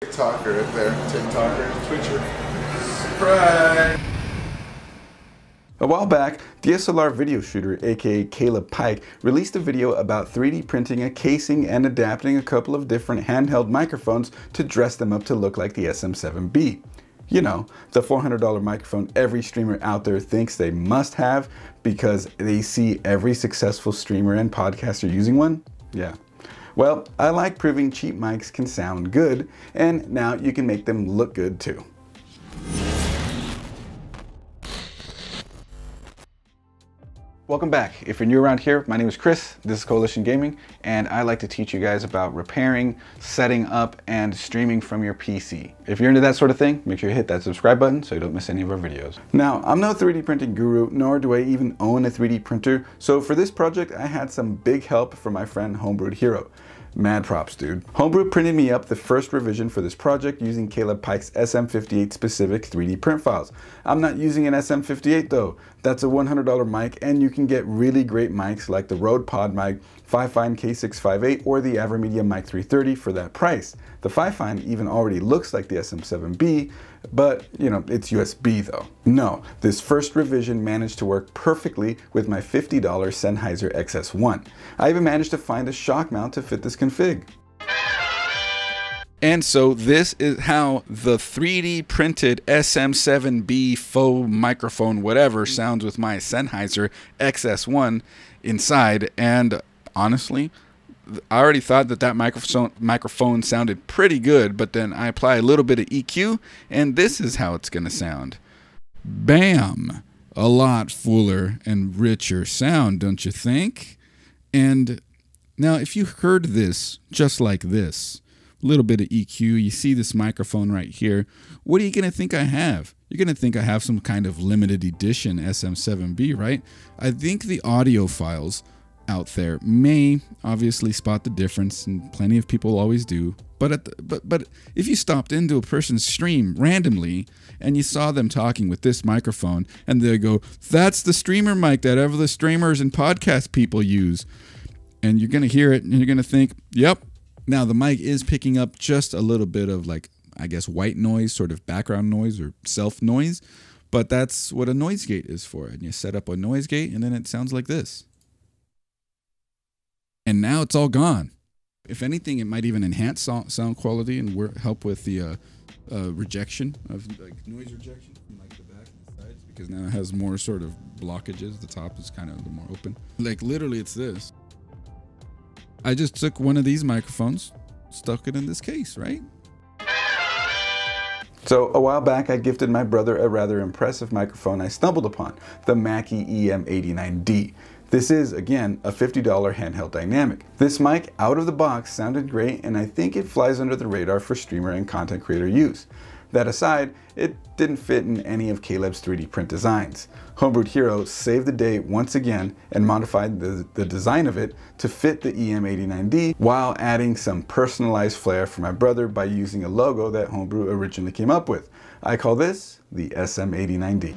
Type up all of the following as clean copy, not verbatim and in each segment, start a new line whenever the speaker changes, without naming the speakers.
TikToker up there. TikToker, Twitcher. Surprise! A while back, DSLR video shooter, aka Caleb Pike, released a video about 3D printing a casing and adapting a couple of different handheld microphones to dress them up to look like the SM7B. You know, the $400 microphone every streamer out there thinks they must have because they see every successful streamer and podcaster using one? Yeah. Well, I like proving cheap mics can sound good, and now you can make them look good too. Welcome back. If you're new around here, my name is Chris, this is Coalition Gaming, and I like to teach you guys about repairing, setting up, and streaming from your PC. If you're into that sort of thing, make sure you hit that subscribe button so you don't miss any of our videos. Now, I'm no 3D printing guru, nor do I even own a 3D printer, so for this project, I had some big help from my friend Homebrewed Hero. Mad props, dude. Homebrew printed me up the first revision for this project using Caleb Pike's SM58 specific 3D print files. I'm not using an SM58 though. That's a $100 mic, and you can get really great mics like the Rode PodMic, Fifine K658, or the AverMedia Mic 330 for that price. The Fifine even already looks like the SM7B, but you know, it's USB though. No, this first revision managed to work perfectly with my $50 Sennheiser XS1. I even managed to find a shock mount to fit this config. And so this is how the 3D printed SM7B faux microphone whatever sounds with my Sennheiser XS1 inside. And honestly, I already thought that microphone sounded pretty good, but then I apply a little bit of EQ, and this is how it's gonna sound. Bam! A lot fuller and richer sound, don't you think? And now if you heard this just like this, a little bit of EQ, you see this microphone right here, what are you gonna think I have? You're gonna think I have some kind of limited edition SM7B, right? I think the audiophiles out there may obviously spot the difference, and plenty of people always do. But if you stopped into a person's stream randomly and you saw them talking with this microphone, and they go, "That's the streamer mic that ever the streamers and podcast people use," and you're gonna hear it and you're gonna think, "Yep." Now the mic is picking up just a little bit of, like, I guess, white noise, sort of background noise or self noise, but that's what a noise gate is for. And you set up a noise gate and then it sounds like this. And now it's all gone. If anything, it might even enhance sound quality and help with the rejection of, like, noise rejection from, like, the back and the sides, because now it has more sort of blockages. The top is kind of a little more open. Like, literally, it's this. I just took one of these microphones, stuck it in this case, right? So a while back, I gifted my brother a rather impressive microphone I stumbled upon, the Mackie EM89D. This is, again, a $50 handheld dynamic. This mic, out of the box, sounded great, and I think it flies under the radar for streamer and content creator use. That aside, it didn't fit in any of Caleb's 3D print designs. Homebrewed Hero saved the day once again and modified the design of it to fit the EM89D while adding some personalized flair for my brother by using a logo that Homebrew originally came up with. I call this the SM89D.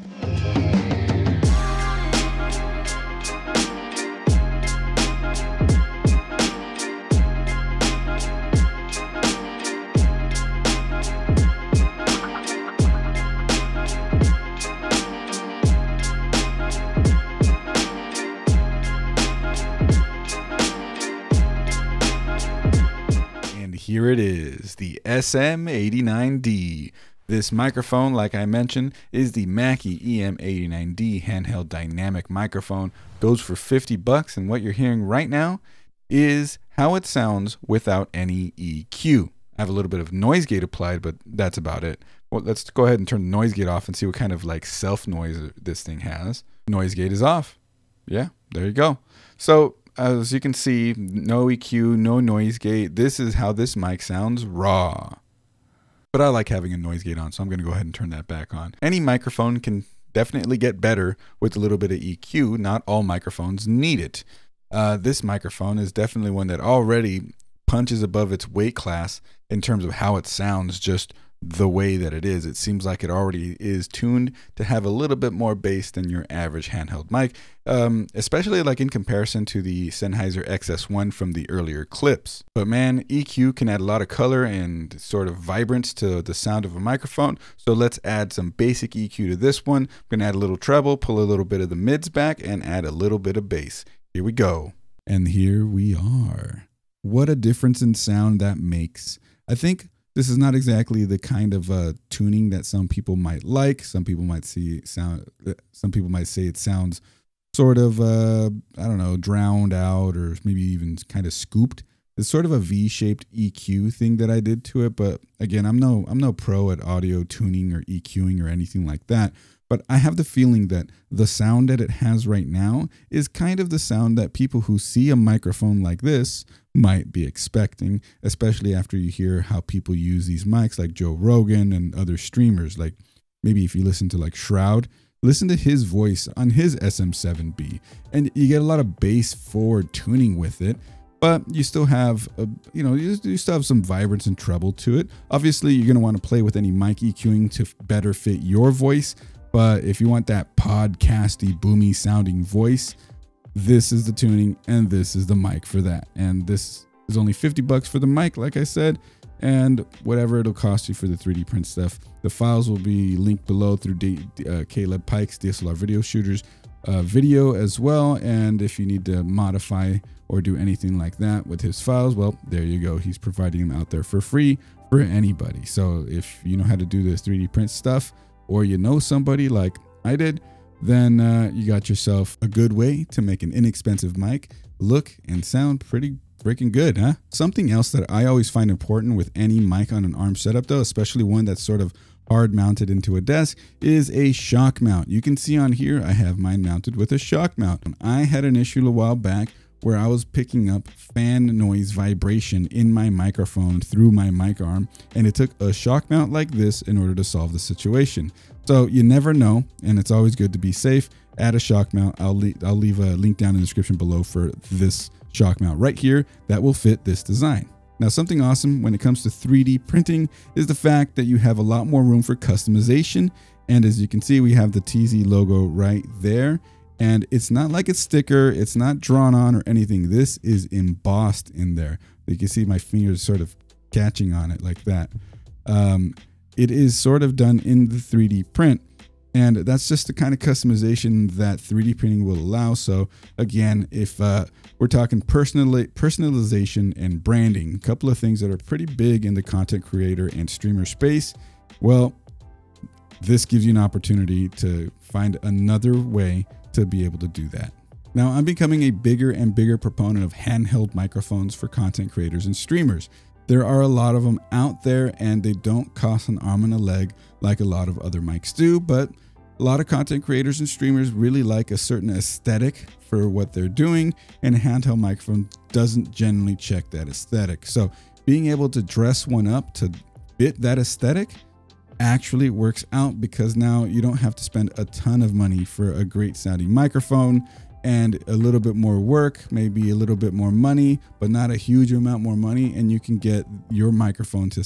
Here it is, the SM89D. This microphone, like I mentioned, is the Mackie EM89D handheld dynamic microphone. Goes for 50 bucks, and what you're hearing right now is how it sounds without any EQ. I have a little bit of noise gate applied, but that's about it. Well, let's go ahead and turn the noise gate off and see what kind of, like, self noise this thing has. Noise gate is off. Yeah, there you go. So as you can see, no EQ, no noise gate. This is how this mic sounds raw. But I like having a noise gate on, so I'm going to go ahead and turn that back on. Any microphone can definitely get better with a little bit of EQ. Not all microphones need it. This microphone is definitely one that already punches above its weight class in terms of how it sounds just the way that it is. It seems like it already is tuned to have a little bit more bass than your average handheld mic, especially like in comparison to the Sennheiser XS1 from the earlier clips. But man, EQ can add a lot of color and sort of vibrance to the sound of a microphone. So let's add some basic EQ to this one. I'm gonna add a little treble, pull a little bit of the mids back, and add a little bit of bass. Here we go. And here we are. What a difference in sound that makes. I think this is not exactly the kind of tuning that some people might like. Some people might say it sounds sort of I don't know, drowned out, or maybe even kind of scooped. It's sort of a V-shaped EQ thing that I did to it, but again, I'm no pro at audio tuning or EQing or anything like that. But I have the feeling that the sound that it has right now is kind of the sound that people who see a microphone like this might be expecting, especially after you hear how people use these mics like Joe Rogan and other streamers. Like maybe if you listen to like Shroud, listen to his voice on his SM7B, and you get a lot of bass forward tuning with it. But you still have, you still have some vibrance and treble to it. Obviously, you're going to want to play with any mic EQing to better fit your voice. But if you want that podcasty, boomy sounding voice, this is the tuning and this is the mic for that. And this is only $50 for the mic, like I said, and whatever it'll cost you for the 3D print stuff. The files will be linked below through Caleb Pike's DSLR video shooters video as well. And if you need to modify or do anything like that with his files, well, there you go. He's providing them out there for free for anybody. So if you know how to do this 3D print stuff, or you know somebody like I did, then you got yourself a good way to make an inexpensive mic look and sound pretty freaking good, huh? Something else that I always find important with any mic on an arm setup though, especially one that's sort of hard mounted into a desk, is a shock mount. You can see on here, I have mine mounted with a shock mount. I had an issue a while back where I was picking up fan noise vibration in my microphone through my mic arm, and it took a shock mount like this in order to solve the situation. So you never know, and it's always good to be safe. Add a shock mount. I'll leave a link down in the description below for this shock mount right here that will fit this design. Now, something awesome when it comes to 3D printing is the fact that you have a lot more room for customization. And as you can see, we have the TZ logo right there. And it's not like a sticker, it's not drawn on or anything. This is embossed in there. You can see my fingers sort of catching on it like that. It is sort of done in the 3D print. And that's just the kind of customization that 3D printing will allow. So again, if we're talking personalization and branding, a couple of things that are pretty big in the content creator and streamer space, well, this gives you an opportunity to find another way to be able to do that. Now, I'm becoming a bigger and bigger proponent of handheld microphones for content creators and streamers. There are a lot of them out there and they don't cost an arm and a leg like a lot of other mics do, but a lot of content creators and streamers really like a certain aesthetic for what they're doing, and a handheld microphone doesn't generally check that aesthetic. So being able to dress one up to fit that aesthetic actually works out, because now you don't have to spend a ton of money for a great sounding microphone, and a little bit more work, maybe a little bit more money, but not a huge amount more money, and you can get your microphone to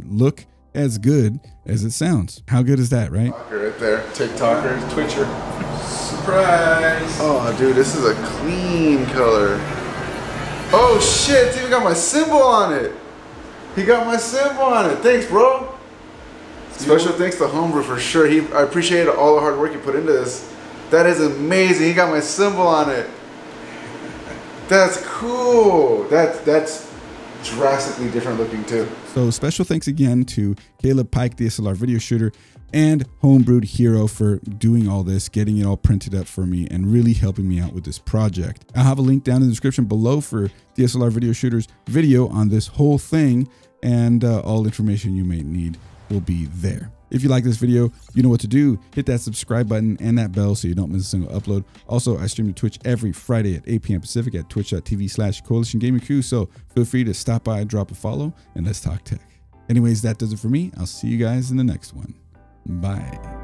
look as good as it sounds. How good is that, right?
Right there, TikToker, Twitcher. Surprise! Oh, dude, this is a clean color. Oh shit, it's even got my symbol on it. He got my symbol on it. Thanks, bro. Special thanks to Homebrew for sure. I appreciate all the hard work you put into this. That is amazing. He got my symbol on it. That's cool. That's drastically different looking too.
So special thanks again to Caleb Pike, DSLR video shooter, and Homebrewed Hero for doing all this, getting it all printed up for me, and really helping me out with this project. I'll have a link down in the description below for DSLR video shooter's video on this whole thing, and all information you may need will be there. If you like this video, you know what to do. Hit that subscribe button and that bell so you don't miss a single upload. Also, I stream to Twitch every Friday at 8 p.m. Pacific at twitch.tv/Coalition Gaming Crew. So feel free to stop by, drop a follow, and let's talk tech. Anyways, that does it for me. I'll see you guys in the next one. Bye.